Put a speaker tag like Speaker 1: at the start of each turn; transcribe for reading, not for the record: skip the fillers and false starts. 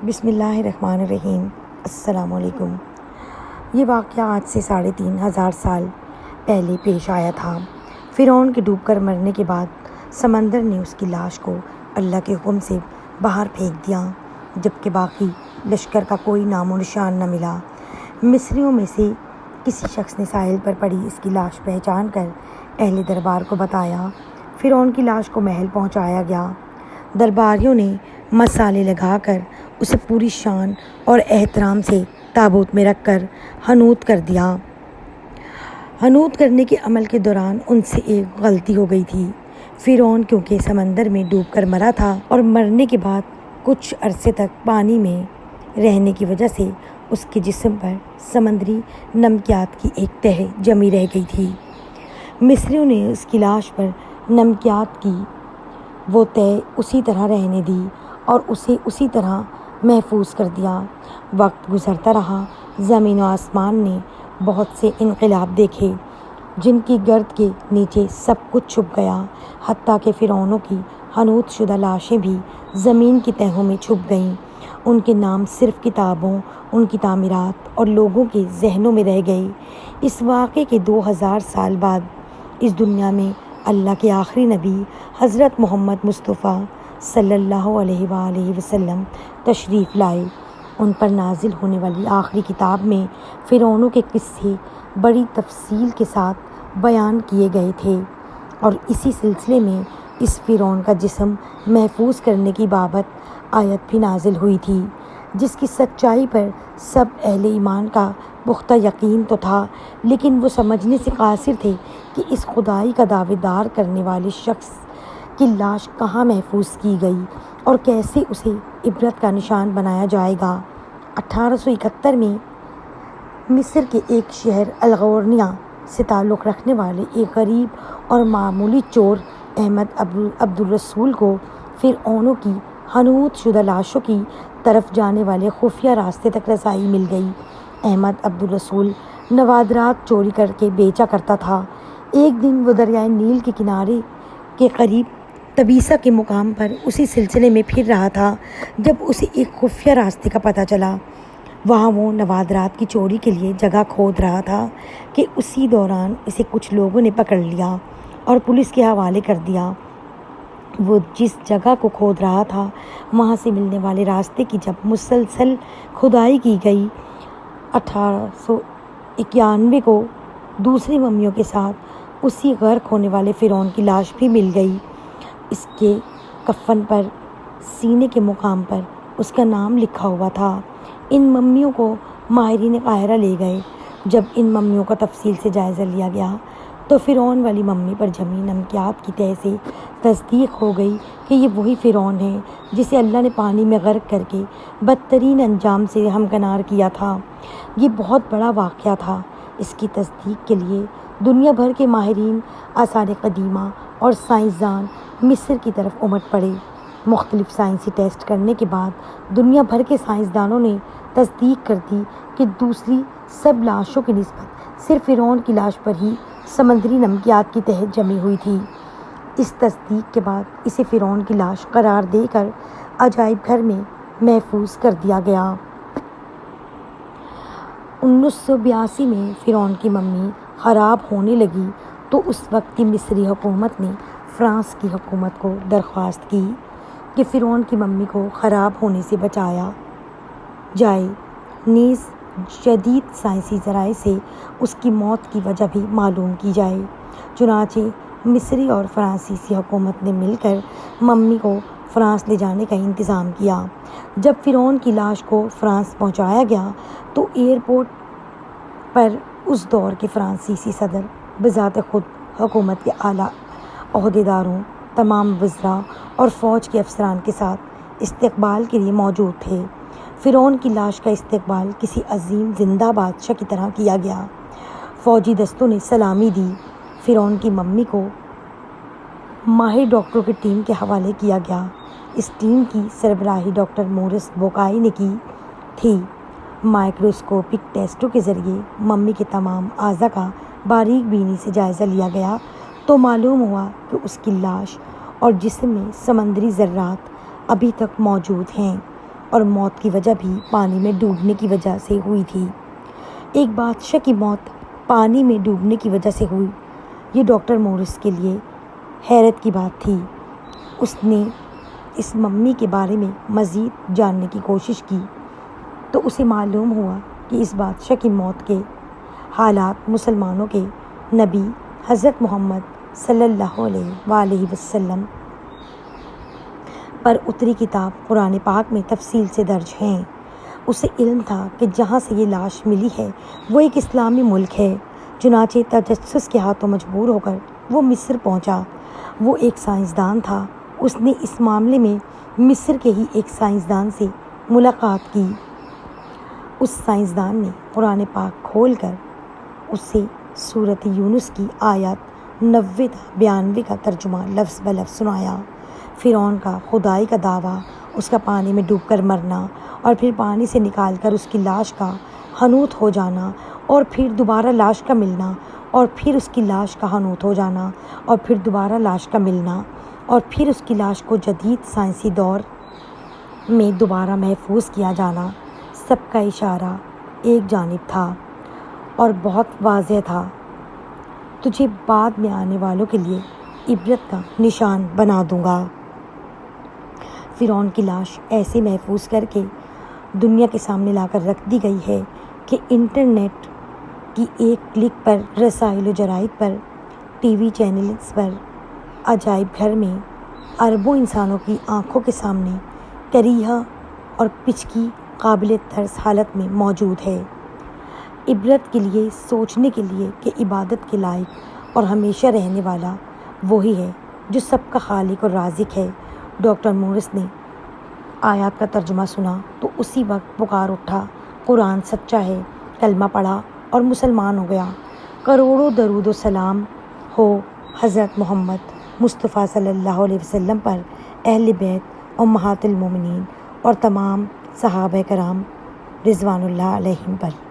Speaker 1: بسم اللہ الرحمن الرحیم۔ السلام علیکم۔ یہ واقعہ آج سے 3500 سال پہلے پیش آیا تھا۔ فرعون کے ڈوب کر مرنے کے بعد سمندر نے اس کی لاش کو اللہ کے حکم سے باہر پھینک دیا، جبکہ باقی لشکر کا کوئی نام و نشان نہ ملا۔ مصریوں میں سے کسی شخص نے ساحل پر پڑی اس کی لاش پہچان کر اہل دربار کو بتایا۔ فرعون کی لاش کو محل پہنچایا گیا۔ درباریوں نے مسالے لگا کر اسے پوری شان اور احترام سے تابوت میں رکھ کر حنوط کر دیا۔ حنوط کرنے کے عمل کے دوران ان سے ایک غلطی ہو گئی تھی۔ فرعون کیونکہ سمندر میں ڈوب کر مرا تھا اور مرنے کے بعد کچھ عرصے تک پانی میں رہنے کی وجہ سے اس کے جسم پر سمندری نمکیات کی ایک تہہ جمی رہ گئی تھی۔ مصریوں نے اس کی لاش پر نمکیات کی وہ تہہ اسی طرح رہنے دی اور اسے اسی طرح محفوظ کر دیا۔ وقت گزرتا رہا، زمین و آسمان نے بہت سے انقلاب دیکھے جن کی گرد کے نیچے سب کچھ چھپ گیا، حتیٰ کہ فرعونوں کی حنوط شدہ لاشیں بھی زمین کی تہوں میں چھپ گئیں۔ ان کے نام صرف کتابوں، ان کی تعمیرات اور لوگوں کے ذہنوں میں رہ گئے۔ اس واقعے کے 2000 سال بعد اس دنیا میں اللہ کے آخری نبی حضرت محمد مصطفیٰ صلی اللہ علیہ وآلہ وسلم تشریف لائے۔ ان پر نازل ہونے والی آخری کتاب میں فرعونوں کے قصے بڑی تفصیل کے ساتھ بیان کیے گئے تھے، اور اسی سلسلے میں اس فرعون کا جسم محفوظ کرنے کی بابت آیت بھی نازل ہوئی تھی، جس کی سچائی پر سب اہل ایمان کا پختہ یقین تو تھا، لیکن وہ سمجھنے سے قاصر تھے کہ اس خدائی کا دعوے دار کرنے والے شخص کی لاش کہاں محفوظ کی گئی اور کیسے اسے عبرت کا نشان بنایا جائے گا۔ 1871 میں مصر کے ایک شہر الغورنیہ سے تعلق رکھنے والے ایک غریب اور معمولی چور احمد عبدالرسول کو فرعونوں کی حنوط شدہ لاشوں کی طرف جانے والے خفیہ راستے تک رسائی مل گئی۔ احمد عبدالرسول نوادرات چوری کر کے بیچا کرتا تھا۔ ایک دن وہ دریائے نیل کے کنارے کے قریب تبیسا کے مقام پر اسی سلسلے میں پھر رہا تھا جب اسے ایک خفیہ راستے کا پتہ چلا۔ وہاں وہ نوادرات کی چوری کے لیے جگہ کھود رہا تھا کہ اسی دوران اسے کچھ لوگوں نے پکڑ لیا اور پولیس کے حوالے کر دیا۔ وہ جس جگہ کو کھود رہا تھا وہاں سے ملنے والے راستے کی جب مسلسل کھدائی کی گئی، 1891 کو دوسری ممیوں کے ساتھ اسی غرق ہونے والے فرعون کی لاش بھی مل گئی۔ اس کے کفن پر سینے کے مقام پر اس کا نام لکھا ہوا تھا۔ ان ممیوں کو ماہرین قاہرہ لے گئے۔ جب ان ممیوں کا تفصیل سے جائزہ لیا گیا تو فرعون والی ممی پر جمی نمکیات کی تہہ سے تصدیق ہو گئی کہ یہ وہی فرعون ہے جسے اللہ نے پانی میں غرق کر کے بدترین انجام سے ہمکنار کیا تھا۔ یہ بہت بڑا واقعہ تھا۔ اس کی تصدیق کے لیے دنیا بھر کے ماہرین آثار قدیمہ اور سائنسدان مصر کی طرف امٹ پڑے۔ مختلف سائنسی ٹیسٹ کرنے کے بعد دنیا بھر کے سائنسدانوں نے تصدیق کر دی کہ دوسری سب لاشوں کی نسبت صرف فرعون کی لاش پر ہی سمندری نمکیات کی تہہ جمی ہوئی تھی۔ اس تصدیق کے بعد اسے فرعون کی لاش قرار دے کر عجائب گھر میں محفوظ کر دیا گیا۔ 1982 میں فرعون کی ممی خراب ہونے لگی تو اس وقت کی مصری حکومت نے فرانس کی حکومت کو درخواست کی کہ فرعون کی ممی کو خراب ہونے سے بچایا جائے، نیز جدید سائنسی ذرائع سے اس کی موت کی وجہ بھی معلوم کی جائے۔ چنانچہ مصری اور فرانسیسی حکومت نے مل کر ممی کو فرانس لے جانے کا انتظام کیا۔ جب فرعون کی لاش کو فرانس پہنچایا گیا تو ایئرپورٹ پر اس دور کے فرانسیسی صدر بذات خود حکومت کے اعلیٰ عہدیداروں، تمام وزراء اور فوج کے افسران کے ساتھ استقبال کے لیے موجود تھے۔ فرعون کی لاش کا استقبال کسی عظیم زندہ بادشاہ کی طرح کیا گیا۔ فوجی دستوں نے سلامی دی۔ فرعون کی ممی کو ماہر ڈاکٹروں کی ٹیم کے حوالے کیا گیا۔ اس ٹیم کی سربراہی ڈاکٹر مورس بوکائی نے کی تھی۔ مائکروسکوپک ٹیسٹوں کے ذریعے ممی کے تمام اعضاء کا باریک بینی سے جائزہ لیا گیا تو معلوم ہوا کہ اس کی لاش اور جسم میں سمندری ذرات ابھی تک موجود ہیں۔ اور موت کی وجہ بھی پانی میں ڈوبنے کی وجہ سے ہوئی تھی۔ ایک بادشاہ کی موت پانی میں ڈوبنے کی وجہ سے ہوئی، یہ ڈاکٹر مورس کے لیے حیرت کی بات تھی۔ اس نے اس ممی کے بارے میں مزید جاننے کی کوشش کی تو اسے معلوم ہوا کہ اس بادشاہ کی موت کے حالات مسلمانوں کے نبی حضرت محمد صلی اللہ علیہ وآلہ وسلم پر اتری کتاب قرآن پاک میں تفصیل سے درج ہیں۔ اسے علم تھا کہ جہاں سے یہ لاش ملی ہے وہ ایک اسلامی ملک ہے، چنانچہ تجسس کے ہاتھوں مجبور ہو کر وہ مصر پہنچا۔ وہ ایک سائنسدان تھا، اس نے اس معاملے میں مصر کے ہی ایک سائنسدان سے ملاقات کی۔ اس سائنسدان نے قرآن پاک کھول کر اسے سورۃ یونس کی آیات 90 تا 92 کا ترجمہ لفظ بلفظ سنایا۔ فرعون کا خدائی کا دعویٰ، اس کا پانی میں ڈوب کر مرنا اور پھر پانی سے نکال کر اس کی لاش کا حنوط ہو جانا اور پھر دوبارہ لاش کا ملنا اور پھر اس کی لاش کا حنوط ہو جانا اور پھر دوبارہ لاش کا ملنا اور پھر اس کی لاش کو جدید سائنسی دور میں دوبارہ محفوظ کیا جانا، سب کا اشارہ ایک جانب تھا اور بہت واضح تھا۔ تجھے بعد میں آنے والوں کے لیے عبرت کا نشان بنا دوں گا۔ فرعون کی لاش ایسے محفوظ کر کے دنیا کے سامنے لا کر رکھ دی گئی ہے کہ انٹرنیٹ کی ایک کلک پر رسائل و جرائد پر، ٹی وی چینلز پر، عجائب گھر میں اربوں انسانوں کی آنکھوں کے سامنے کریہ اور پچکی قابل ترس حالت میں موجود ہے۔ عبرت کے لیے، سوچنے کے لیے کہ عبادت کے لائق اور ہمیشہ رہنے والا وہی ہے جو سب کا خالق اور رازق ہے۔ ڈاکٹر مورس نے آیات کا ترجمہ سنا تو اسی وقت پکار اٹھا، قرآن سچا ہے، کلمہ پڑھا اور مسلمان ہو گیا۔ کروڑوں درود و سلام ہو حضرت محمد مصطفیٰ صلی اللہ علیہ وسلم پر، اہل بیت، امہات المومنین اور تمام صحابہ کرام رضوان اللہ علیہم پر۔